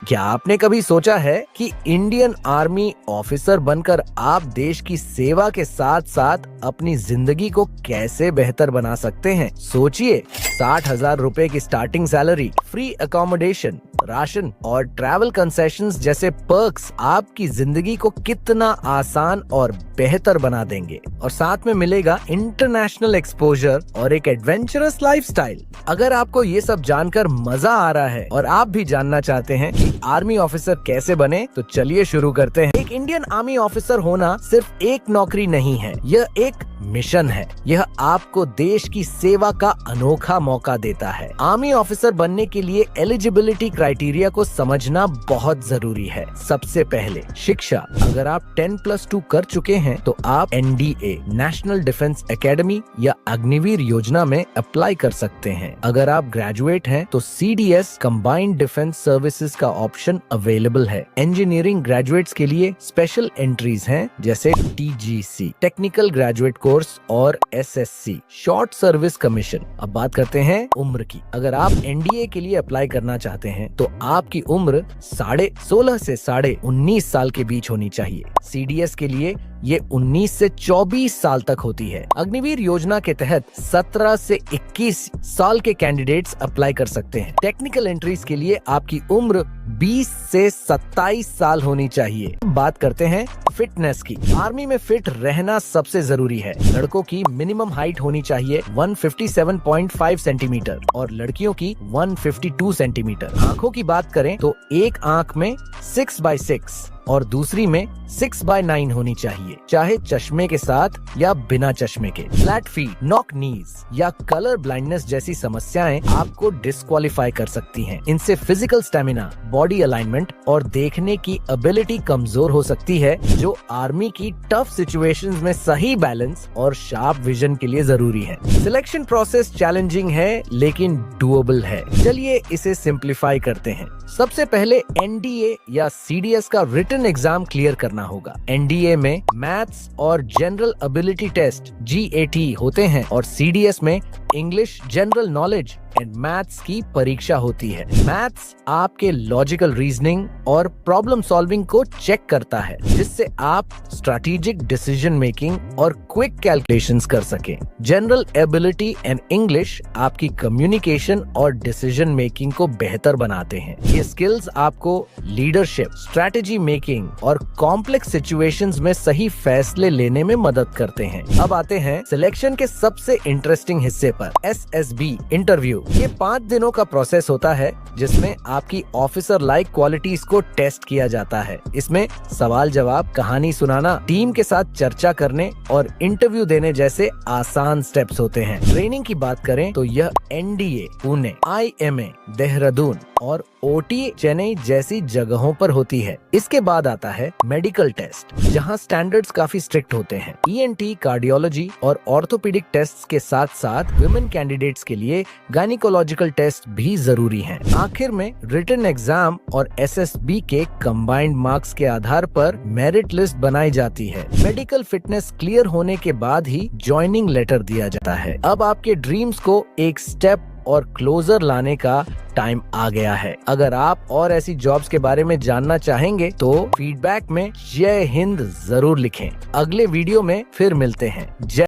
क्या आपने कभी सोचा है कि इंडियन आर्मी ऑफिसर बनकर आप देश की सेवा के साथ साथ अपनी जिंदगी को कैसे बेहतर बना सकते हैं? सोचिए, 60,000 रुपए की starting salary, free accommodation, ration और ट्रैवल कंसेशंस जैसे पर्क्स आपकी जिंदगी को कितना आसान और बेहतर बना देंगे। और साथ में मिलेगा इंटरनेशनल एक्सपोजर और एक एडवेंचरस लाइफस्टाइल। अगर आपको ये सब जानकर मजा आ रहा है और आप भी जानना चाहते हैं कि आर्मी ऑफिसर कैसे बने, तो चलिए शुरू करते हैं। एक इंडियन आर्मी ऑफिसर होना सिर्फ एक नौकरी नहीं है, यह एक मिशन है। यह आपको देश की सेवा का अनोखा मौका देता है। आर्मी ऑफिसर बनने के लिए एलिजिबिलिटी क्राइटेरिया को समझना बहुत जरूरी है। सबसे पहले शिक्षा। अगर आप 10+2 कर चुके हैं तो आप NDA नेशनल डिफेंस एकेडमी या अग्निवीर योजना में अप्लाई कर सकते हैं। अगर आप ग्रेजुएट हैं तो CDS कंबाइंड डिफेंस सर्विसेज का ऑप्शन अवेलेबल है। इंजीनियरिंग ग्रेजुएट्स के लिए स्पेशल एंट्रीज हैं, जैसे TGC टेक्निकल ग्रेजुएट कोर्स और SSC शॉर्ट सर्विस कमीशन। अब बात करते हैं उम्र की। अगर आप NDA के लिए अप्लाई करना चाहते हैं तो आपकी उम्र 16.5 से 19.5 साल के बीच होनी चाहिए। CDS के लिए ये 19 से 24 साल तक होती है। अग्निवीर योजना के तहत 17 से 21 साल के कैंडिडेट्स अप्लाई कर सकते हैं। टेक्निकल एंट्रीज के लिए आपकी उम्र 20 से 27 साल होनी चाहिए। बात करते हैं फिटनेस की। आर्मी में फिट रहना सबसे जरूरी है। लड़कों की मिनिमम हाइट होनी चाहिए 157.5 सेंटीमीटर और लड़कियों की 152 सेंटीमीटर। आंखों की बात करें तो एक आंख में 6/6 और दूसरी में 6/9 होनी चाहिए, चाहे चश्मे के साथ या बिना चश्मे के। फ्लैट फीट, नॉक नीज या कलर ब्लाइंडनेस जैसी समस्याएं आपको डिस्क्वालीफाई कर सकती हैं। इनसे फिजिकल स्टेमिना, बॉडी अलाइनमेंट और देखने की एबिलिटी कमजोर हो सकती है, जो आर्मी की टफ सिचुएशंस में सही बैलेंस और शार्प विजन के लिए जरूरी है। सिलेक्शन प्रोसेस चैलेंजिंग है लेकिन डुएबल है। चलिए इसे सिंप्लीफाई करते हैं। सबसे पहले NDA या CDS का रिटन एग्जाम क्लियर करना होगा। NDA में मैथ्स और जनरल एबिलिटी टेस्ट GAT होते हैं और CDS में English general knowledge and maths की परीक्षा होती है। मैथ्स आपके लॉजिकल रीजनिंग और प्रॉब्लम सॉल्विंग को चेक करता है, जिससे आप स्ट्रैटेजिक डिसीजन मेकिंग और क्विक कैलकुलेशंस कर सकें। जनरल एबिलिटी एंड इंग्लिश आपकी कम्युनिकेशन और डिसीजन मेकिंग को बेहतर बनाते हैं। ये स्किल्स आपको लीडरशिप, स्ट्रैटेजी मेकिंग और कॉम्प्लेक्स सिचुएशंस में सही फैसले लेने में मदद करते हैं। अब आते हैं सिलेक्शन के सबसे इंटरेस्टिंग हिस्से पर, SSB इंटरव्यू। ये 5 दिनों का प्रोसेस होता है, जिसमें आपकी ऑफिसर लाइक क्वालिटीज को टेस्ट किया जाता है। इसमें सवाल जवाब, कहानी सुनाना, टीम के साथ चर्चा करने और इंटरव्यू देने जैसे आसान स्टेप्स होते हैं। ट्रेनिंग की बात करें तो यह NDA पुणे, IMA देहरादून और OT चेन्नई जैसी जगहों पर होती है। इसके बाद आता है मेडिकल टेस्ट, जहां स्टैंडर्ड्स काफी स्ट्रिक्ट होते हैं। ENT, कार्डियोलॉजी और ऑर्थोपेडिक टेस्ट के साथ साथ वुमेन कैंडिडेट्स के लिए गायनिकोलॉजिकल टेस्ट भी जरूरी हैं। आखिर में रिटन एग्जाम और SSB के कंबाइंड मार्क्स के आधार पर मेरिट लिस्ट बनाई जाती है। मेडिकल फिटनेस क्लियर होने के बाद ही ज्वाइनिंग लेटर दिया जाता है। अब आपके ड्रीम्स को एक स्टेप और क्लोजर लाने का टाइम आ गया है। अगर आप और ऐसी जॉब्स के बारे में जानना चाहेंगे तो फीडबैक में जय हिंद जरूर लिखें। अगले वीडियो में फिर मिलते हैं। जय